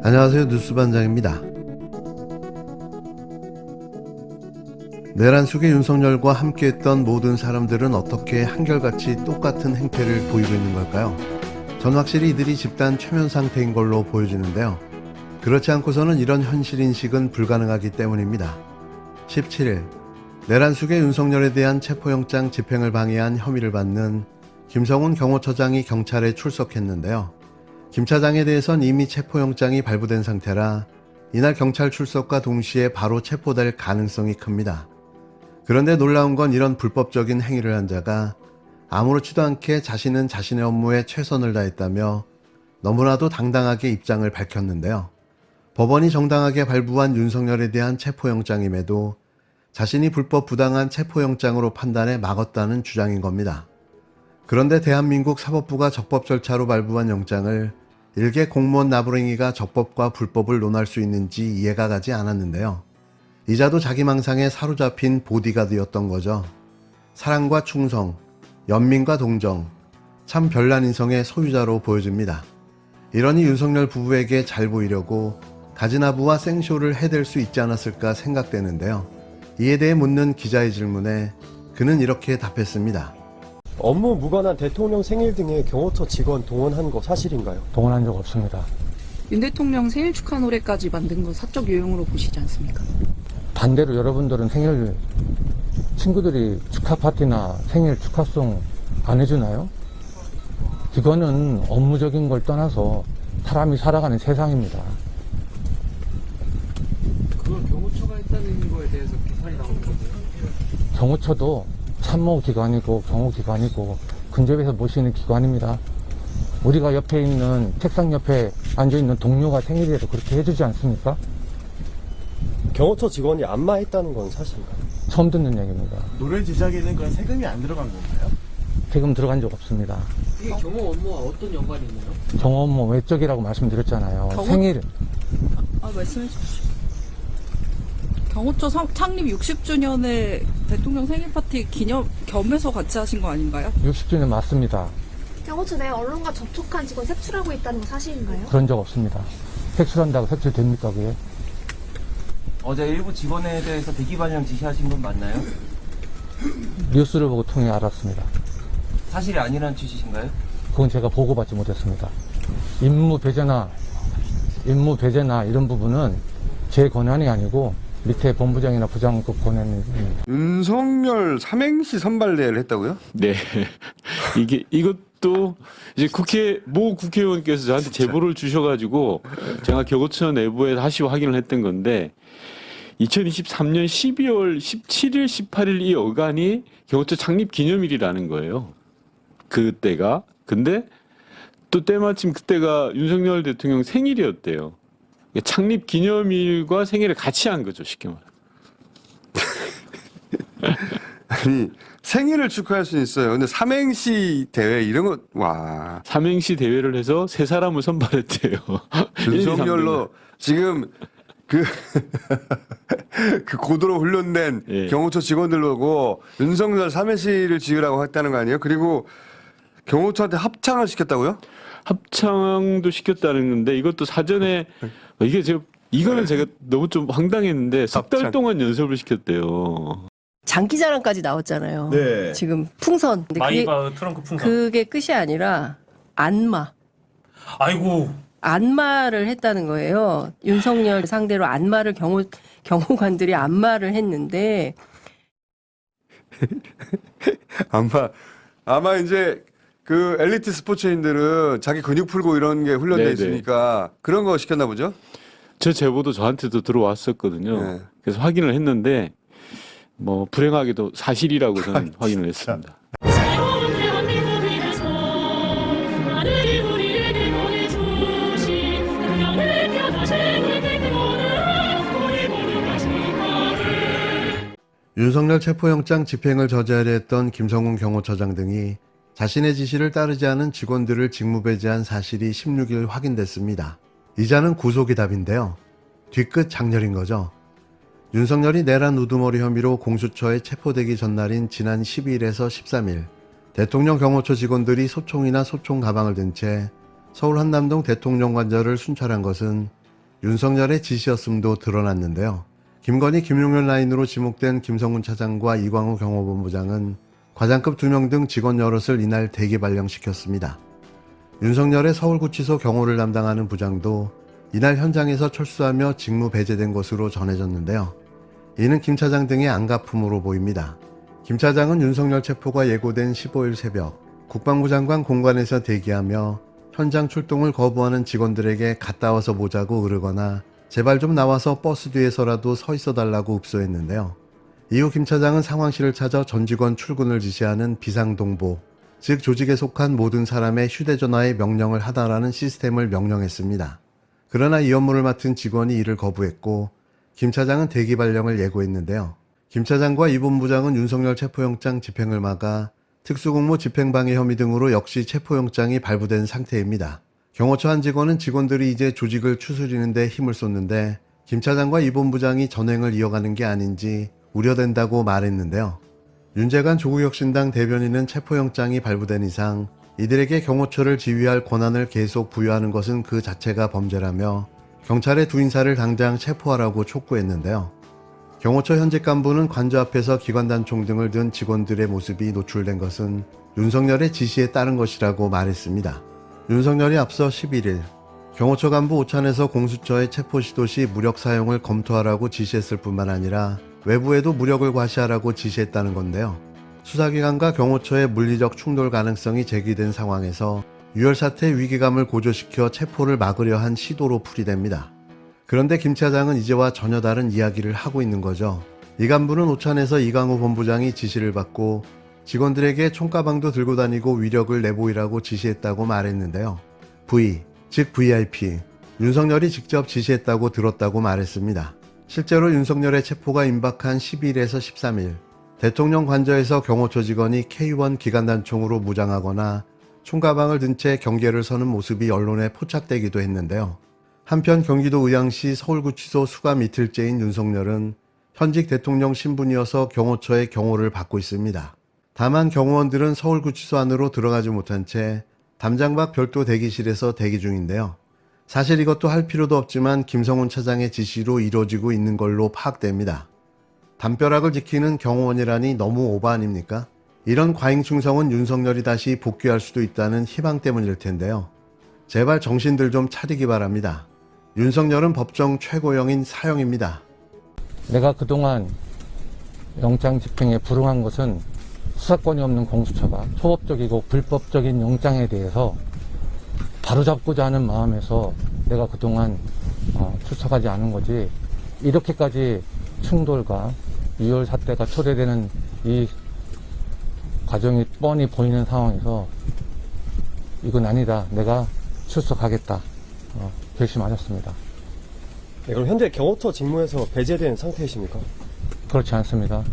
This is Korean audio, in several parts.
안녕하세요. 뉴스반장입니다. 내란 속의 윤석열과 함께했던 모든 사람들은 어떻게 한결같이 똑같은 행태를 보이고 있는 걸까요? 전 확실히 이들이 집단 최면 상태인 걸로 보여지는데요. 그렇지 않고서는 이런 현실인식은 불가능하기 때문입니다. 17일 내란 속의 윤석열에 대한 체포영장 집행을 방해한 혐의를 받는 김성훈 경호처장이 경찰에 출석했는데요. 김 차장에 대해선 이미 체포영장이 발부된 상태라 이날 경찰 출석과 동시에 바로 체포될 가능성이 큽니다. 그런데 놀라운 건 이런 불법적인 행위를 한 자가 아무렇지도 않게 자신은 자신의 업무에 최선을 다했다며 너무나도 당당하게 입장을 밝혔는데요. 법원이 정당하게 발부한 윤석열에 대한 체포영장임에도 자신이 불법 부당한 체포영장으로 판단해 막았다는 주장인 겁니다. 그런데 대한민국 사법부가 적법 절차로 발부한 영장을 일개 공무원 나부랭이가 적법과 불법을 논할 수 있는지 이해가 가지 않았는데요. 이자도 자기 망상에 사로잡힌 보디가드였던 거죠. 사랑과 충성, 연민과 동정, 참 별난 인성의 소유자로 보여집니다. 이러니 윤석열 부부에게 잘 보이려고 가지나부와 생쇼를 해댈 수 있지 않았을까 생각되는데요. 이에 대해 묻는 기자의 질문에 그는 이렇게 답했습니다. 업무 무관한 대통령 생일 등에 경호처 직원 동원한 거 사실인가요? 동원한 적 없습니다. 윤 대통령 생일 축하 노래까지 만든 건 사적 요용으로 보시지 않습니까? 반대로 여러분들은 생일 친구들이 축하 파티나 생일 축하송 안 해주나요? 이거는 업무적인 걸 떠나서 사람이 살아가는 세상입니다. 그걸 경호처가 했다는 거에 대해서 비판이 나오는 거죠. 경호처도 참모기관이고 경호기관이고 근접해서 모시는 기관입니다. 우리가 옆에 있는 책상 옆에 앉아있는 동료가 생일이라도 그렇게 해주지 않습니까? 경호처 직원이 안마했다는 건 사실인가요? 처음 듣는 얘기입니다. 노래 제작에는 그런 세금이 안 들어간 건가요? 세금 들어간 적 없습니다. 이게 경호 업무와 어떤 연관이 있나요? 경호 업무 외적이라고 말씀드렸잖아요. 생일 말씀해 주십시오. 경호처 창립 60주년에 대통령 생일 파티 기념 겸해서 같이 하신 거 아닌가요? 60주년 맞습니다. 경호처 내 언론과 접촉한 직원 색출하고 있다는 거 사실인가요? 그런 적 없습니다. 색출한다고 색출됩니까 그게? 어제 일부 직원에 대해서 대기 반영 지시하신 건 맞나요? 뉴스를 보고 통해 알았습니다. 사실이 아니라는 취지신가요? 그건 제가 보고받지 못했습니다. 임무 배제나 이런 부분은 제 권한이 아니고 밑에 본부장이나 부장급 권한입니다. 윤석열 삼행시 선발대회를 했다고요? 네. 이것도 이제 모 국회의원께서 저한테 제보를 주셔가지고 제가 경호처 내부에 다시 확인을 했던 건데 2023년 12월 17일, 18일 이 어간이 경호처 창립 기념일이라는 거예요. 그때가. 근데 또 때마침 그때가 윤석열 대통령 생일이었대요. 창립 기념일과 생일을 같이 한 거죠, 쉽게 말하면. 아니 생일을 축하할 수는 있어요. 근데 삼행시 대회 이런 거 와. 삼행시 대회를 해서 세 사람을 선발했대요. 윤석열로 지금 그 고도로 훈련된 예. 경호처 직원들로고 윤석열 삼행시를 지으라고 했다는 거 아니에요? 그리고 경호처한테 합창을 시켰다고요? 합창도 시켰다는 건데 이것도 사전에 이거는 제가 너무 좀 황당했는데 석 달 동안 연습을 시켰대요. 장기자랑까지 나왔잖아요. 네. 지금 풍선. 근데 마이바 트렁크 풍선. 그게 끝이 아니라 안마. 아이고. 안마를 했다는 거예요. 윤석열 상대로 안마를 경호관들이 안마를 했는데 아마 이제 그 엘리트 스포츠인들은 자기 근육 풀고 이런 게 훈련돼 네네. 있으니까 그런 거 시켰나 보죠? 저 제보도 저한테도 들어왔었거든요. 네. 그래서 확인을 했는데 뭐 불행하게도 사실이라고 저는 확인을 했습니다. 윤석열 체포영장 집행을 저지하려 했던 김성훈 경호처장 등이 자신의 지시를 따르지 않은 직원들을 직무배제한 사실이 16일 확인됐습니다. 이자는 구속이 답인데요. 뒤끝 장렬인 거죠. 윤석열이 내란 우두머리 혐의로 공수처에 체포되기 전날인 지난 12일에서 13일 대통령 경호처 직원들이 소총이나 소총 가방을 든 채 서울 한남동 대통령 관저를 순찰한 것은 윤석열의 지시였음도 드러났는데요. 김건희, 김용현 라인으로 지목된 김성훈 차장과 이광우 경호본부장은 과장급 2명 등 직원 여럿을 이날 대기 발령시켰습니다. 윤석열의 서울구치소 경호를 담당하는 부장도 이날 현장에서 철수하며 직무 배제된 것으로 전해졌는데요. 이는 김 차장 등의 안가품으로 보입니다. 김 차장은 윤석열 체포가 예고된 15일 새벽 국방부 장관 공관에서 대기하며 현장 출동을 거부하는 직원들에게 갔다 와서 보자고 으르거나 제발 좀 나와서 버스 뒤에서라도 서 있어 달라고 읍소했는데요. 이후 김 차장은 상황실을 찾아 전 직원 출근을 지시하는 비상동보, 즉 조직에 속한 모든 사람의 휴대전화에 명령을 하다라는 시스템을 명령했습니다. 그러나 이 업무를 맡은 직원이 이를 거부했고 김 차장은 대기 발령을 예고했는데요. 김 차장과 이 본부장은 윤석열 체포영장 집행을 막아 특수공모 집행방해 혐의 등으로 역시 체포영장이 발부된 상태입니다. 경호처 한 직원은 직원들이 이제 조직을 추스리는 데 힘을 쏟는데 김 차장과 이 본부장이 전횡을 이어가는 게 아닌지 우려된다고 말했는데요. 윤재관 조국혁신당 대변인은 체포영장이 발부된 이상 이들에게 경호처를 지휘할 권한을 계속 부여하는 것은 그 자체가 범죄라며 경찰의 두 인사를 당장 체포하라고 촉구했는데요. 경호처 현직 간부는 관저 앞에서 기관단총 등을 든 직원들의 모습이 노출된 것은 윤석열의 지시에 따른 것이라고 말했습니다. 윤석열이 앞서 11일 경호처 간부 오찬에서 공수처의 체포 시도 시 무력 사용을 검토하라고 지시했을 뿐만 아니라 외부에도 무력을 과시하라고 지시했다는 건데요. 수사기관과 경호처의 물리적 충돌 가능성이 제기된 상황에서 유혈 사태 위기감을 고조시켜 체포를 막으려 한 시도로 풀이됩니다. 그런데 김 차장은 이제와 전혀 다른 이야기를 하고 있는 거죠. 이 간부는 오찬에서 이광우 본부장이 지시를 받고 직원들에게 총가방도 들고 다니고 위력을 내보이라고 지시했다고 말했는데요. V, 즉 VIP, 윤석열이 직접 지시했다고 들었다고 말했습니다. 실제로 윤석열의 체포가 임박한 12일에서 13일, 대통령 관저에서 경호처 직원이 K1 기관단총으로 무장하거나 총가방을 든 채 경계를 서는 모습이 언론에 포착되기도 했는데요. 한편 경기도 의왕시 서울구치소 수감 이틀째인 윤석열은 현직 대통령 신분이어서 경호처의 경호를 받고 있습니다. 다만 경호원들은 서울구치소 안으로 들어가지 못한 채 담장 밖 별도 대기실에서 대기 중인데요. 사실 이것도 할 필요도 없지만 김성훈 차장의 지시로 이루어지고 있는 걸로 파악됩니다. 담벼락을 지키는 경호원이라니 너무 오바 아닙니까? 이런 과잉 충성은 윤석열이 다시 복귀할 수도 있다는 희망 때문일 텐데요. 제발 정신들 좀 차리기 바랍니다. 윤석열은 법정 최고형인 사형입니다. 내가 그동안 영장 집행에 불응한 것은 수사권이 없는 공수처가 초법적이고 불법적인 영장에 대해서 바로잡고자 하는 마음에서 내가 그동안 출석하지 않은 거지, 이렇게까지 충돌과 유혈 사태가 초래되는 이 과정이 뻔히 보이는 상황에서 이건 아니다, 내가 출석하겠다 결심하셨습니다. 네, 그럼 현재 경호처 직무에서 배제된 상태이십니까? 그렇지 않습니다.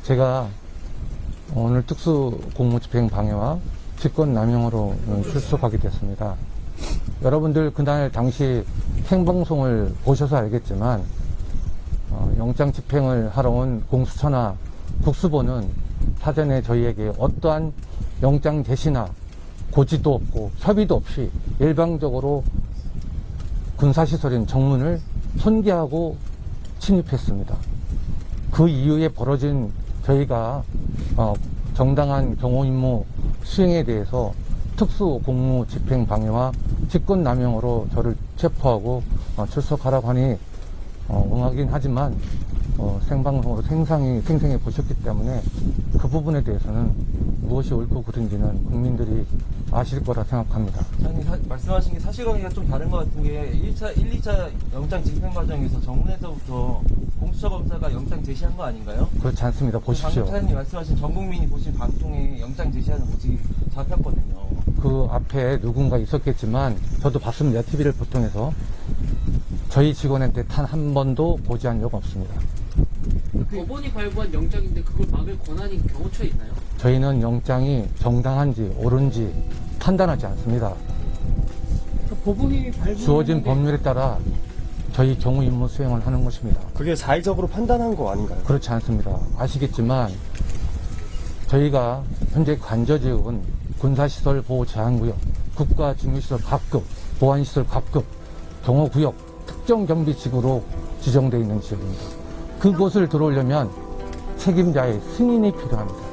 제가 오늘 특수공무집행 방해와 직권남용으로 출석하게 됐습니다. 여러분들 그날 당시 생방송을 보셔서 알겠지만 영장 집행을 하러 온 공수처나 국수본은 사전에 저희에게 어떠한 영장 제시나 고지도 없고 협의도 없이 일방적으로 군사시설인 정문을 손괴하고 침입했습니다. 그 이후에 벌어진 저희가 정당한 경호 임무 수행에 대해서 특수공무 집행 방해와 직권남용으로 저를 체포하고 출석하라고 하니 응하긴 하지만 생방송으로 생생히 보셨기 때문에 그 부분에 대해서는 무엇이 옳고 그른지는 국민들이 아실 거라 생각합니다. 아니, 말씀하신 게 사실관계가 좀 다른 것 같은 게 1, 2차 영장 집행 과정에서 정문에서부터 공수처 검사가 영장 제시한 거 아닌가요? 그렇지 않습니다. 보십시오. 방금 차장님 말씀하신 전 국민이 보신 방송에 영장 제시하는 모습이 잡혔거든요. 그 앞에 누군가 있었겠지만 저도 봤습니다. TV를 통해서. 저희 직원한테 단 한 번도 고지한 적 없습니다. 법원이 발부한 영장인데 그걸 막을 권한이 경호처에 있나요? 저희는 영장이 정당한지 옳은지 판단하지 않습니다. 법원이 발부한 주어진 법률에 따라 저희 경우 임무 수행을 하는 것입니다. 그게 사회적으로 판단한 거 아닌가요? 그렇지 않습니다. 아시겠지만 저희가 현재 관저지역은 군사시설 보호 제한구역, 국가중요시설 각급, 보안시설 각급, 경호구역, 국정경비지구로 지정되어 있는 지역입니다. 그곳을 들어오려면 책임자의 승인이 필요합니다.